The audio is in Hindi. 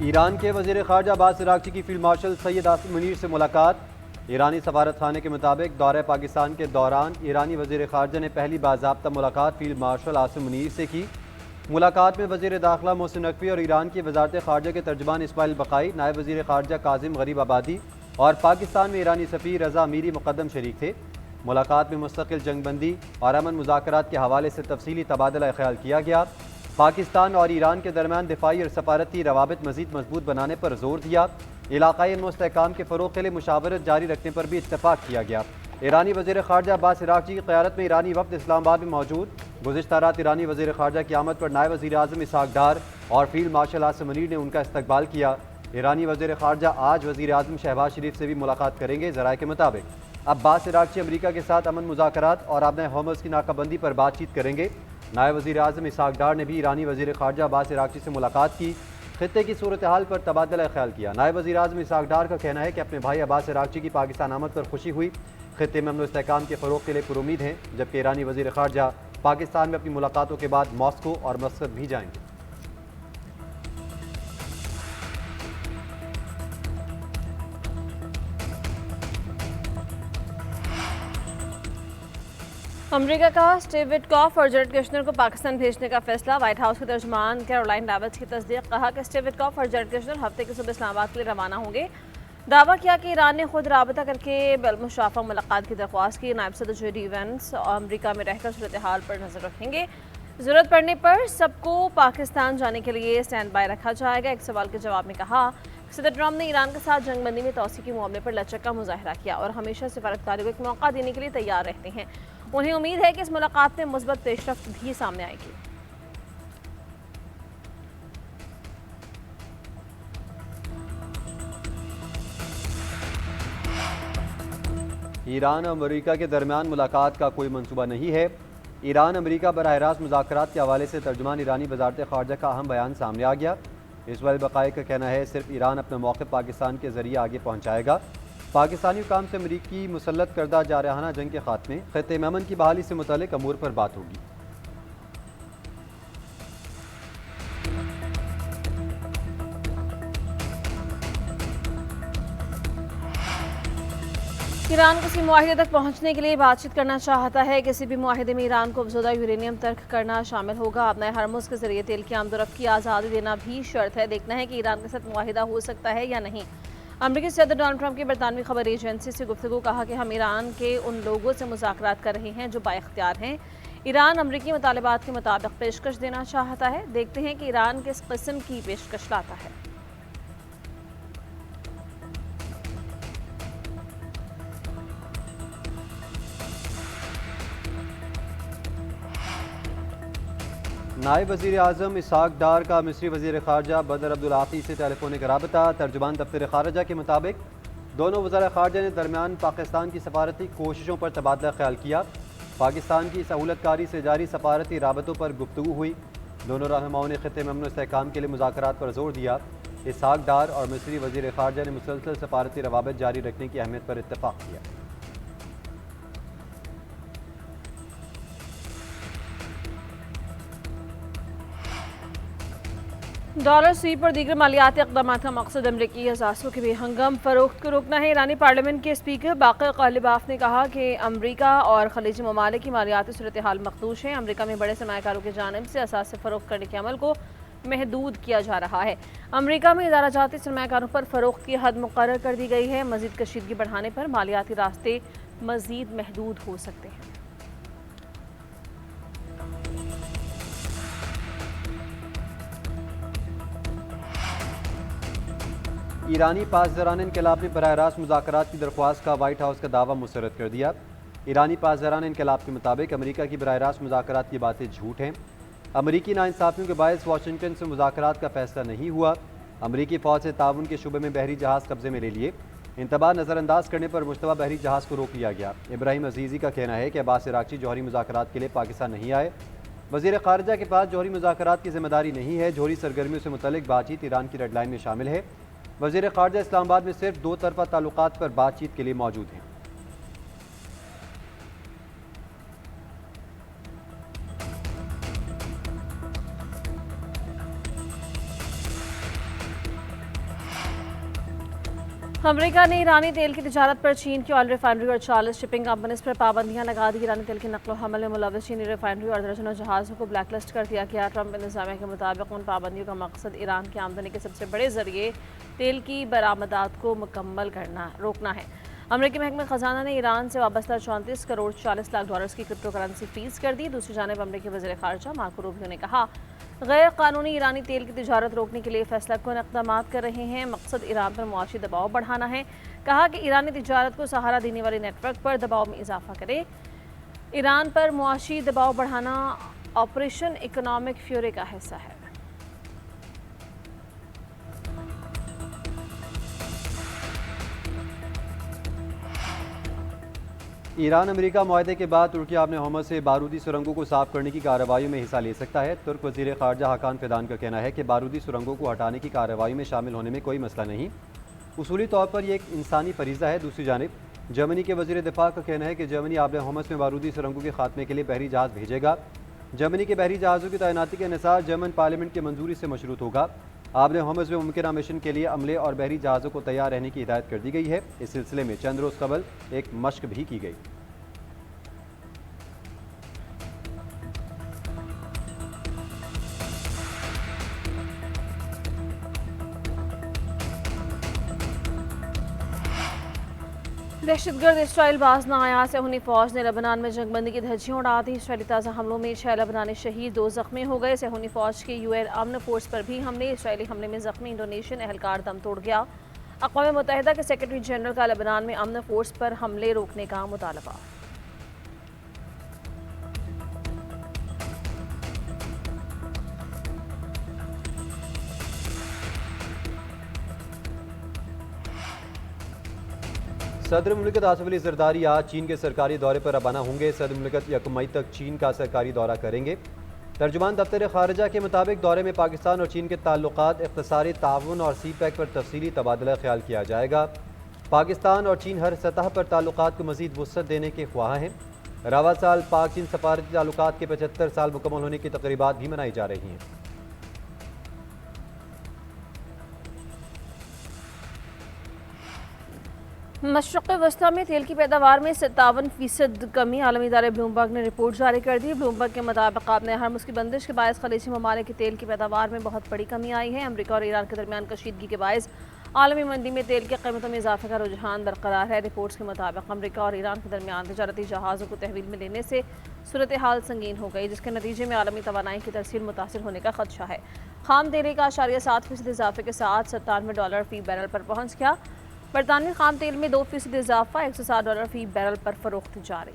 ईरान के वज़ीर ख़ारजा अब्बास अराग़ची की फील्ड मार्शल सैयद आसिम मुनीर से मुलाकात। ईरानी सफारत खाने के मुताबिक दौरे पाकिस्तान के दौरान ईरानी वज़ीर ख़ारजा ने पहली बाज़ाब्ता मुलाकात फील्ड मार्शल आसिम मुनीर से की। मुलाकात में वज़ीर दाखिला मोहसिन नकवी और ईरान की वज़ारत ख़ारजा के तर्जुमान इस्माइल बक़ाई, नायब वज़ीर ख़ारजा काज़िम गरीब आबादी और पाकिस्तान में ईरानी सफ़ीर रज़ा अमीरी मुक़द्दम शरीक थे। मुलाकात में मुस्तक़िल जंगबंदी और अमन मुज़ाकरात के हवाले से तफसीली तबादला ख्याल किया गया। पाकिस्तान और ईरान के दरमियान दिफाई और सफारती रवाबित मज़ीद मजबूत बनाने पर जोर दिया। इलाक़ाई अमन व इस्तेहकाम के फ़रोग़ के लिए मुशावरत जारी रखने पर भी इत्तफ़ाक़ किया गया। ईरानी वज़ीर ख़ारजा अब्बास अराग़ची की क़यादत में ईरानी वफ़द इस्लामाबाद में मौजूद। गुज़िश्ता रात ईरानी वज़ीर ख़ारजा की आमद पर नायब वज़ीर आज़म इसहाक़ डार और फील्ड मार्शल आसिम मुनीर ने उनका इस्तक़बाल किया। ईरानी वज़ीर ख़ारजा आज वज़ीर आज़म शहबाज शरीफ से भी मुलाकात करेंगे। ज़राए के मुताबिक अब्बास अराग़ची अमरीका के साथ अमन मुज़ाकरात और आबनाए होर्मुज़ की नाकाबंदी पर बातचीत करेंगे। नायब वज़ीर आज़म इसहाक़ डार ने भी ईरानी वज़ीर ख़ारजा अब्बास अराग़ची से मुलाकात की, ख़ित्ते की सूरत हाल पर तबादला ख्याल किया। नायब वज़ीर आज़म इसहाक़ डार का कहना है कि अपने भाई अब्बास अराग़ची की पाकिस्तान आमद पर खुशी हुई, ख़ित्ते में अमन व इस्तेहकाम के फ़रोग़ के लिए पुरुमीद हैं। जबकि ईरानी वज़ीर ख़ारजा पाकिस्तान में अपनी मुलाकातों के बाद मॉस्को और मस्कत भी जाएंगे। अमेरिका का स्टीव विटकॉफ और जेरेड कुशनर को पाकिस्तान भेजने का फैसला। व्हाइट हाउस के तर्जुमान कैरोलाइन लेविट की तस्दीक। कहा कि स्टीव विटकॉफ और जेरेड कुशनर हफ्ते की सुबह इस्लामाबाद के लिए रवाना होंगे। दावा किया कि ईरान ने खुद राबता करके बिलमुशाफ़ा मुलाकात की दरख्वास्त की। नायब सदर जेडी वेंस अमेरिका में रहकर सूरत हाल पर नजर रखेंगे। ज़रूरत पड़ने पर सबको पाकिस्तान जाने के लिए स्टैंड बाय रखा जाएगा। एक सवाल के जवाब में कहा सदर ट्रंप ने ईरान के साथ जंगबंदी में तोसी के मामले पर लचक का मुजाहरा किया और हमेशा सिफारतकारी को एक मौका देने के लिए तैयार रहते हैं। उन्हें उम्मीद है कि इस मुलाकात में मुस्बत पेशरफ्त भी सामने आएगी। ईरान और अमेरिका के दरमियान मुलाकात का कोई मनसूबा नहीं है। ईरान अमेरिका बराह रास्त मुज़ाकरात के हवाले से तर्जुमान ईरानी वज़ारत ख़ारजा का अहम बयान सामने आ गया। इस्माइल बक़ाई का कहना है सिर्फ ईरान अपना मौक़िफ़ पाकिस्तान के ज़रिए आगे पहुँचाएगा। पाकिस्तानी हुकाम से अमरीकी मुसल्लत करदा जारहाना जंग के खात्मे, ख़ित्ते में अमन की बहाली से मुतल्लिक़ अमूर पर बात होगी। ईरान किसी मुआहिदे तक पहुंचने के लिए बातचीत करना चाहता है। किसी भी मुआहिदे में ईरान को अफज़ोदा यूरेनियम तर्क करना शामिल होगा। अपने हरमुज़ के जरिए तेल की आमदोरफ्त की आज़ादी देना भी शर्त है। देखना है कि ईरान के साथ मुआहिदा हो सकता है या नहीं। अमेरिकी सदर डोनाल्ड ट्रंप की बरतानवी खबर एजेंसी से गुफ्तगू। कहा कि हम ईरान के उन लोगों से मुज़ाकरात कर रहे हैं जो बाइख्तियार हैं। ईरान अमरीकी मुतालबात के मुताबिक पेशकश देना चाहता है। देखते हैं कि ईरान किस किस्म की पेशकश लाता है। नायब वज़ीर आज़म इसहाक़ डार का मिस्री वज़ीर ख़ारजा बदर अब्दुल आती से टेलीफोनिक राबता। तर्जुमान दफ्तर ख़ारजा के मुताबिक दोनों वज़ीर ख़ारजा ने दरमियान पाकिस्तान की सफारती कोशिशों पर तबादला ख्याल किया। पाकिस्तान की सहूलतकारी से जारी सफारती राबतों पर गुफ्तगू हुई। दोनों रहनुमाओं ने ख़ित्ते में अमन व इस्तेहकाम के लिए मुज़ाकरात पर जोर दिया। इसहाक़ डार और मिस्री वज़ीर ख़ारजा ने मुसलसल सफारती रवाबित जारी रखने की अहमियत पर इत्तफ़ाक़ किया। डॉलर स्वीप और दीगर मालियाती इक़दाम का मकसद अमरीकी असासों के बेहंगम फ़रोख्त को रोकना है। ईरानी पार्लियामेंट के स्पीकर बाक़िर ग़ालिबाफ ने कहा कि अमरीका और खलीजी ममालिक की मालियाती सूरत हाल मखदूश है। अमरीका में बड़े सरमायाकारों की जानिब से असासे फ़रोख्त करने के अमल को महदूद किया जा रहा है। अमरीका में इदारा जाती सरमायाकारों पर फ़रोख्त की हद मुक़र्रर कर दी गई है। मज़ीद कशीदगी बढ़ाने पर मालियाती रास्ते मज़ीद महदूद हो सकते हैं। ईरानी पासदारान इनकलाब ने बराह रास्त मुज़ाकरात की दरख्वास्त का वाइट हाउस का दावा मुस्तरद कर दिया। ईरानी पासदारान इनकलाब के मुताबिक अमरीका की बराह रास्त मुज़ाकरात की बातें झूठ हैं। अमरीकी नाइंसाफ़ियों के बायस वाशिंगटन से मुज़ाकरात का फैसला नहीं हुआ। अमरीकी फ़ौज से ताउन के शुबे में बहरी जहाज़ कब्जे में ले लिए। इंतबा नज़रअंदाज करने पर मुश्तबा बहरी जहाज़ को रोक लिया गया। इब्राहिम अजीज़ी का कहना है कि अब्बास अराग़ची जौहरी मुज़ाकरात के लिए पाकिस्तान नहीं आए। वज़ीर ख़ारजा के पास जौहरी मुज़ाकरात की जिम्मेदारी नहीं है। जौहरी सरगर्मियों से मुतल्लिक़ बातचीत ईरान की रेड लाइन में शामिल है। वज़ीर ख़ारजा इस्लामाबाद में सिर्फ दो तरफ़ा ताल्लुकात पर बातचीत के लिए मौजूद हैं। अमेरिका ने ईरानी तेल की तिजारत पर चीन की ऑयल रिफाइनरी और 40 शिपिंग कंपनीज पर पाबंदियां लगा दी। ईरानी तेल की नकलो हमल में मुलव्वस चीनी रिफाइनरी और दर्जनों जहाज़ों को ब्लैकलिस्ट कर दिया गया। ट्रंप इंतजामिया के मुताबिक उन पाबंदियों का मकसद ईरान की आमदनी के सबसे बड़े जरिए तेल की बरामदात को मुकम्मल रोकना है। अमेरिकी महकमा खजाना ने ईरान से वाबस्ता 34 करोड़ 40 लाख डॉलर्स की क्रिप्टो करेंसी फ्रीज कर दी। दूसरी जानब अमेरिकी वज़ीर ख़ारजा मार्को रूबियो ने कहा गैर कानूनी ईरानी तेल की तिजारत रोकने के लिए फैसला कौन इक़दाम कर रहे हैं। मकसद ईरान पर मुआशी दबाव बढ़ाना है। कहा कि ईरानी तिजारत को सहारा देने वाले नेटवर्क पर दबाव में इजाफा करे। ईरान पर मुआशी दबाव बढ़ाना ऑपरेशन इकोनॉमिक फ्यूरी का हिस्सा है। ईरान अमेरिका मुआहदे के बाद तुर्की आबने होमस से बारूदी सुरंगों को साफ करने की कार्रवाई में हिस्सा ले सकता है। तुर्क वज़ीर ख़ारजा हाकान फिदान का कहना है कि बारूदी सुरंगों को हटाने की कार्रवाई में शामिल होने में कोई मसला नहीं। उसूली तौर पर यह एक इंसानी फरीज़ा है। दूसरी जानिब जर्मनी के वज़ीर दिफा का कहना है कि जर्मनी आबने होमस में बारूदी सुरंगों के खात्मे के लिए बहरी जहाज़ भेजेगा। जर्मनी के बहरी जहाज़ों की तैनाती का इंहिसार जर्मन पार्लियामेंट की मंजूरी से मशरूत होगा। आबने होमस में मुमकिन मिशन के लिए अमले और बहरी जहाज़ों को तैयार रहने की हिदायत कर दी गई है। इस सिलसिले में चंद रोज़ कबल एक मश्क भी की गई। दहशतगर्द इसराइल बाज नायाब सेहूनी फौज ने लबनान में जंगबंदी की धज्जियां उड़ा दी। इसराइली ताज़ा हमलों में 6 लबनानी शहीद 2 जख्मी हो गए। सेहूनी फौज के यूएन अमन फोर्स पर भी हमले। इसराइली हमले में जख्मी इंडोनेशियन एहलकार दम तोड़ गया। अक़वाम मुत्तहिदा के सेक्रेटरी जनरल का लबनान में अमन फोर्स पर हमले रोकने का मुतालबा। सदर मुमलिकत आसिफ अली जरदारी आज चीन के सरकारी दौरे पर रवाना होंगे। सदर मुमलिकत 1 मई तक चीन का सरकारी दौरा करेंगे। तर्जुमान दफ्तर खारजा के मुताबिक दौरे में पाकिस्तान और चीन के ताल्लुकात, इक़्तिसादी ताउन और CPEC पर तफसीली तबादला ख्याल किया जाएगा। पाकिस्तान और चीन हर सतह पर ताल्लुकात को मज़ीद वुसअत देने के ख्वाह हैं। रवा साल पाक चीन सफारती ताल्लुकात के 75 साल मुकम्मल होने की तक़रीबात भी मनाई जा रही हैं। मशरक़ वस्ता में तेल की पैदावार में 57% कमी। आलमी इदारे ब्लूमबर्ग ने रिपोर्ट जारी कर दी। ब्लूमबर्ग के मुताबिक आपने हरमुज़ की बंदिश के बायस खलीजी ममालिक की तेल की पैदावार में बहुत बड़ी कमी आई है। अमरीका और ईरान के दरमियान कशीदगी के बायस आलमी मंडी में तेल की कीमतों में इजाफे का रुझान बरकरार है। रिपोर्ट्स के मुताबिक अमरीका और ईरान के दरमियान तजारती जहाज़ों को तहवील में लेने से सूरत हाल संगीन हो गई, जिसके नतीजे में आलमी तवानाई की तरसील मुतासर होने का खदशा है। खाम तेल का 8.7% इजाफे के साथ $97 फ़ी बैरल पर पहुँच गया। बरतानवी खाम तेल में 2% इजाफा $160 फ़ी बैरल पर फरोख्त जारी।